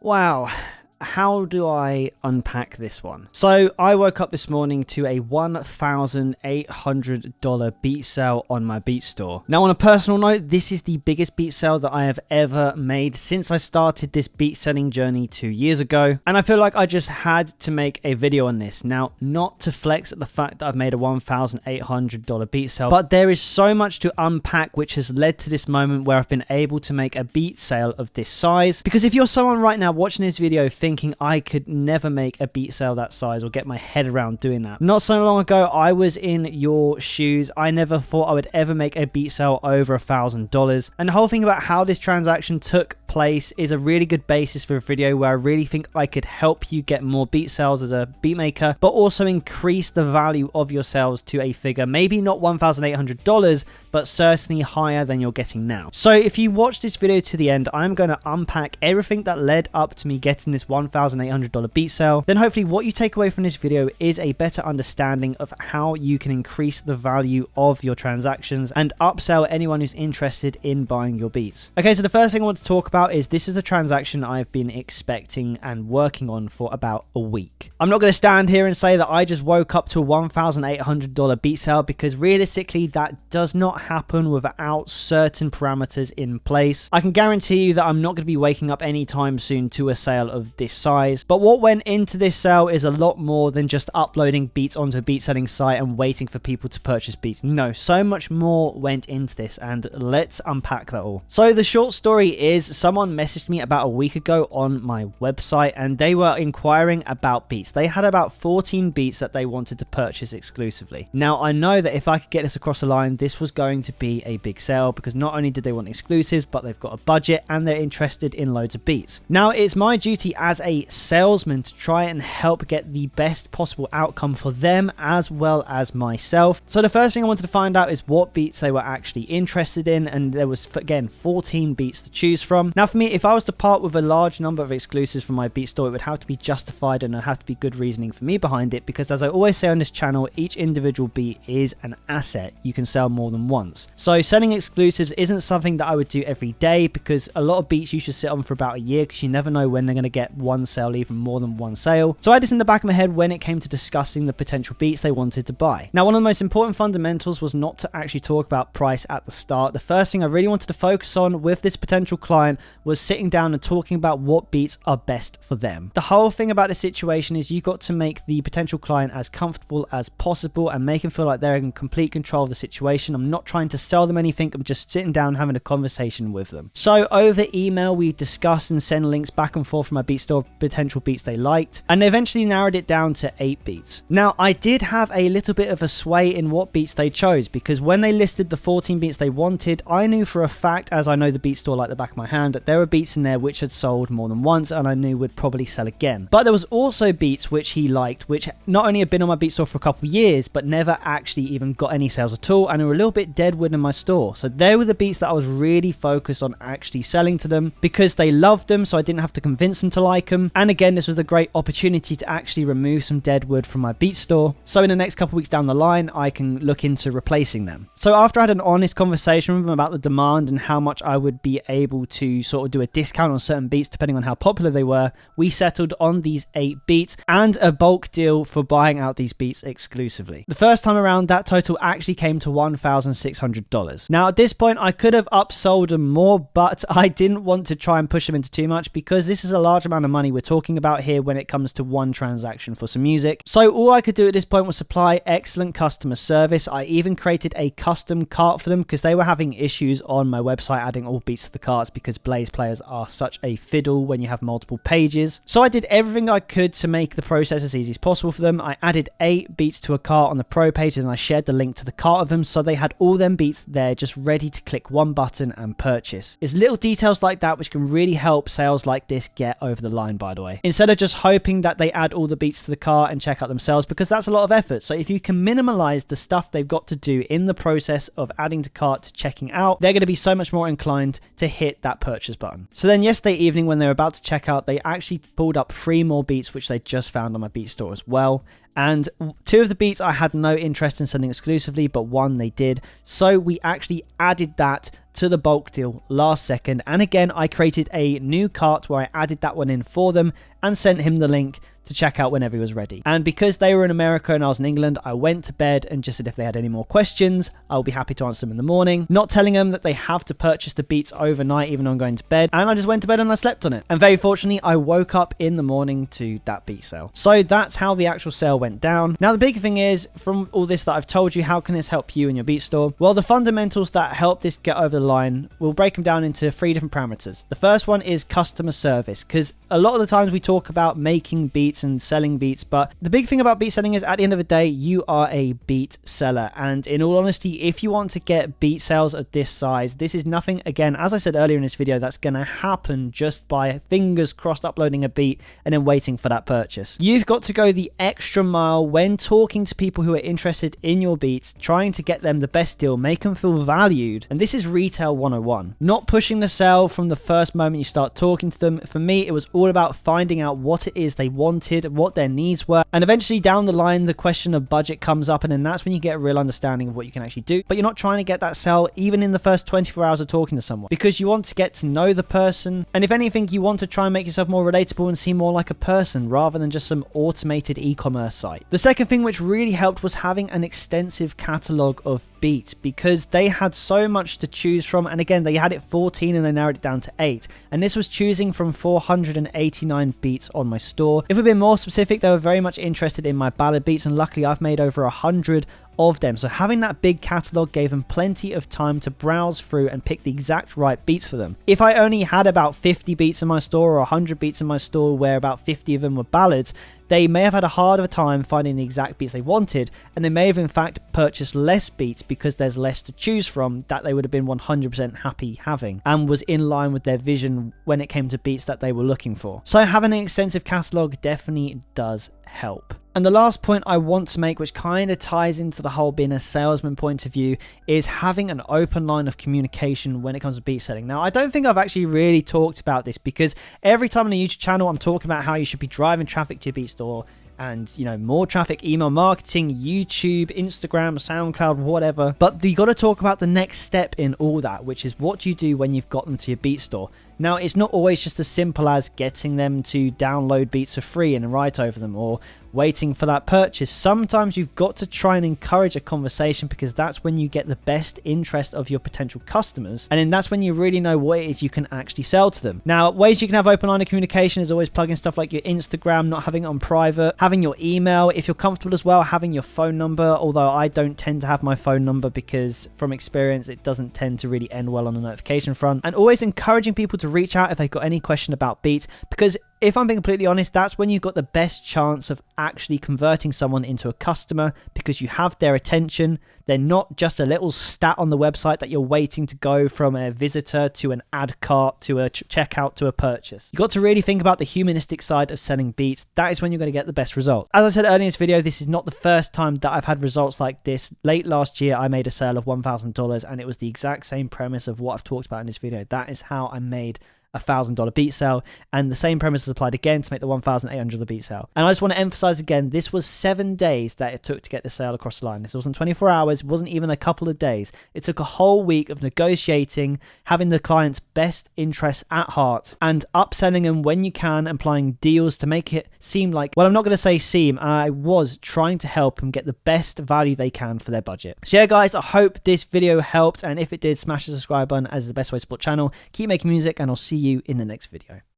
Wow. How do I unpack this one? So I woke up this morning to a $1,800 beat sale on my beat store. Now on a personal note, this is the biggest beat sale that I have ever made since I started this beat selling journey 2 years ago. And I feel like I just had to make a video on this. Now, not to flex at the fact that I've made a $1,800 beat sale, but there is so much to unpack which has led to this moment where I've been able to make a beat sale of this size. Because if you're someone right now watching this video thinking I could never make a beat sale that size or get my head around doing that. Not so long ago, I was in your shoes. I never thought I would ever make a beat sale over $1,000. And the whole thing about how this transaction took place is a really good basis for a video where I really think I could help you get more beat sales as a beat maker, but also increase the value of your sales to a figure, maybe not $1,800, but certainly higher than you're getting now. So if you watch this video to the end, I'm going to unpack everything that led up to me getting this $1,800 beat sale. Then hopefully what you take away from this video is a better understanding of how you can increase the value of your transactions and upsell anyone who's interested in buying your beats. Okay, so the first thing I want to talk about is this is a transaction I've been expecting and working on for about a week. I'm not going to stand here and say that I just woke up to a $1,800 beat sale, because realistically that does not happen without certain parameters in place. I can guarantee you that I'm not going to be waking up anytime soon to a sale of this size, but what went into this sale is a lot more than just uploading beats onto a beat selling site and waiting for people to purchase beats. No, so much more went into this, and let's unpack that all. So the short story is someone messaged me about a week ago on my website and they were inquiring about beats. They had about 14 beats that they wanted to purchase exclusively. Now I know that if I could get this across the line, this was going to be a big sale, because not only did they want exclusives, but they've got a budget and they're interested in loads of beats. Now it's my duty as a salesman to try and help get the best possible outcome for them as well as myself. So the first thing I wanted to find out is what beats they were actually interested in, and there was again 14 beats to choose from. Now for me, if I was to part with a large number of exclusives from my beat store, it would have to be justified and there'd have to be good reasoning for me behind it, because as I always say on this channel, each individual beat is an asset you can sell more than once. So selling exclusives isn't something that I would do every day, because a lot of beats you should sit on for about a year, because you never know when they're going to get one sale, even more than one sale. So I had this in the back of my head when it came to discussing the potential beats they wanted to buy. Now one of the most important fundamentals was not to actually talk about price at the start. The first thing I really wanted to focus on with this potential client was sitting down and talking about what beats are best for them. The whole thing about this situation is you've got to make the potential client as comfortable as possible and make them feel like they're in complete control of the situation. I'm not trying to sell them anything, I'm just sitting down and having a conversation with them. So over email we discussed and sent links back and forth from my beat store of potential beats they liked, and they eventually narrowed it down to 8 beats. Now I did have a little bit of a sway in what beats they chose, because when they listed the 14 beats they wanted, I knew for a fact, as I know the beat store like the back of my hand, that there were beats in there which had sold more than once and I knew would probably sell again. But there was also beats which he liked, which not only had been on my beat store for a couple of years, but never actually even got any sales at all, and were a little bit deadwood in my store. So they were the beats that I was really focused on actually selling to them, because they loved them, so I didn't have to convince them to like them. And again, this was a great opportunity to actually remove some deadwood from my beat store, so in the next couple of weeks down the line I can look into replacing them. So after I had an honest conversation with them about the demand and how much I would be able to sort of do a discount on certain beats depending on how popular they were, we settled on these 8 beats and a bulk deal for buying out these beats exclusively. The first time around, that total actually came to $1,600. Now at this point I could have upsold them more, but I didn't want to try and push them into too much, because this is a large amount of money we're talking about here when it comes to one transaction for some music. So all I could do at this point was supply excellent customer service. I even created a custom cart for them, because they were having issues on my website adding all beats to the carts, because Blaze players are such a fiddle when you have multiple pages. So I did everything I could to make the process as easy as possible for them. I added 8 beats to a cart on the pro page, and I shared the link to the cart of them, so they had all them beats there just ready to click one button and purchase. It's little details like that which can really help sales like this get over the line, by the way, instead of just hoping that they add all the beats to the cart and check out themselves, because that's a lot of effort. So if you can minimize the stuff they've got to do in the process of adding to cart to checking out, they're going to be so much more inclined to hit that purchase button. So then yesterday evening when they were about to check out, they actually pulled up 3 more beats which they just found on my beat store as well. And 2 of the beats I had no interest in selling exclusively, but 1 they did. So we actually added that to the bulk deal last second. And again, I created a new cart where I added that one in for them and sent him the link to check out whenever he was ready. And because they were in America and I was in England, I went to bed and just said if they had any more questions, I'll be happy to answer them in the morning. Not telling them that they have to purchase the Beats overnight even though I'm going to bed. And I just went to bed and I slept on it. And very fortunately, I woke up in the morning to that Beat sale. So that's how the actual sale went down. Now the big thing is, from all this that I've told you, how can this help you in your Beat store? Well, the fundamentals that help this get over the line, we'll break them down into 3 different parameters. The first one is customer service, because a lot of the times we talk about making beats and selling beats, but the big thing about beat selling is at the end of the day, you are a beat seller. And in all honesty, if you want to get beat sales of this size, this is nothing, again, as I said earlier in this video, that's going to happen just by fingers crossed uploading a beat and then waiting for that purchase. You've got to go the extra mile when talking to people who are interested in your beats, trying to get them the best deal, make them feel valued. And this is retail 101. Not pushing the sale from the first moment you start talking to them. For me, it was all about finding out what it is they wanted, what their needs were, and eventually down the line the question of budget comes up, and then that's when you get a real understanding of what you can actually do. But you're not trying to get that sale even in the first 24 hours of talking to someone, because you want to get to know the person, and if anything, you want to try and make yourself more relatable and seem more like a person rather than just some automated e-commerce site. The second thing which really helped was having an extensive catalog of beats, because they had so much to choose from. And again, they had it 14 and they narrowed it down to 8, and this was choosing from 489 beats on my store. If we've been more specific, they were very much interested in my ballad beats, and luckily I've made over 100 of them. So having that big catalog gave them plenty of time to browse through and pick the exact right beats for them. If I only had about 50 beats in my store or 100 beats in my store where about 50 of them were ballads, they may have had a harder time finding the exact beats they wanted, and they may have in fact purchased less beats because there's less to choose from that they would have been 100% happy having and was in line with their vision when it came to beats that they were looking for. So having an extensive catalog definitely does help. And the last point I want to make, which kind of ties into the whole being a salesman point of view, is having an open line of communication when it comes to beat selling. Now, I don't think I've actually really talked about this, because every time on a YouTube channel I'm talking about how you should be driving traffic to your beat store and, you know, more traffic, email marketing, YouTube, Instagram, SoundCloud, whatever. But you got to talk about the next step in all that, which is what you do when you've got them to your beat store. Now, it's not always just as simple as getting them to download beats for free and write over them, or waiting for that purchase. Sometimes you've got to try and encourage a conversation, because that's when you get the best interest of your potential customers, and then that's when you really know what it is you can actually sell to them. Now, ways you can have open line of communication is always plugging stuff like your Instagram, not having it on private, having your email, if you're comfortable as well, having your phone number, although I don't tend to have my phone number because from experience it doesn't tend to really end well on the notification front, and always encouraging people to reach out if they've got any question about beats, because if I'm being completely honest, that's when you've got the best chance of actually converting someone into a customer, because you have their attention. They're not just a little stat on the website that you're waiting to go from a visitor to an ad cart to a checkout to a purchase. You've got to really think about the humanistic side of selling beats. That is when you're going to get the best result. As I said earlier in this video, this is not the first time that I've had results like this. Late last year, I made a sale of $1,000, and it was the exact same premise of what I've talked about in this video. That is how I made $1,000 beat sale, and the same premise is applied again to make the $1,800 beat sale. And I just want to emphasize again, this was 7 days that it took to get the sale across the line. This wasn't 24 hours, it wasn't even a couple of days. It took a whole week of negotiating, having the client's best interests at heart, and upselling them when you can, applying deals to make it seem like, well, I'm not going to say seem, I was trying to help them get the best value they can for their budget. So yeah, guys, I hope this video helped, and if it did, smash the subscribe button as the best way to support the channel. Keep making music, and I'll see you in the next video.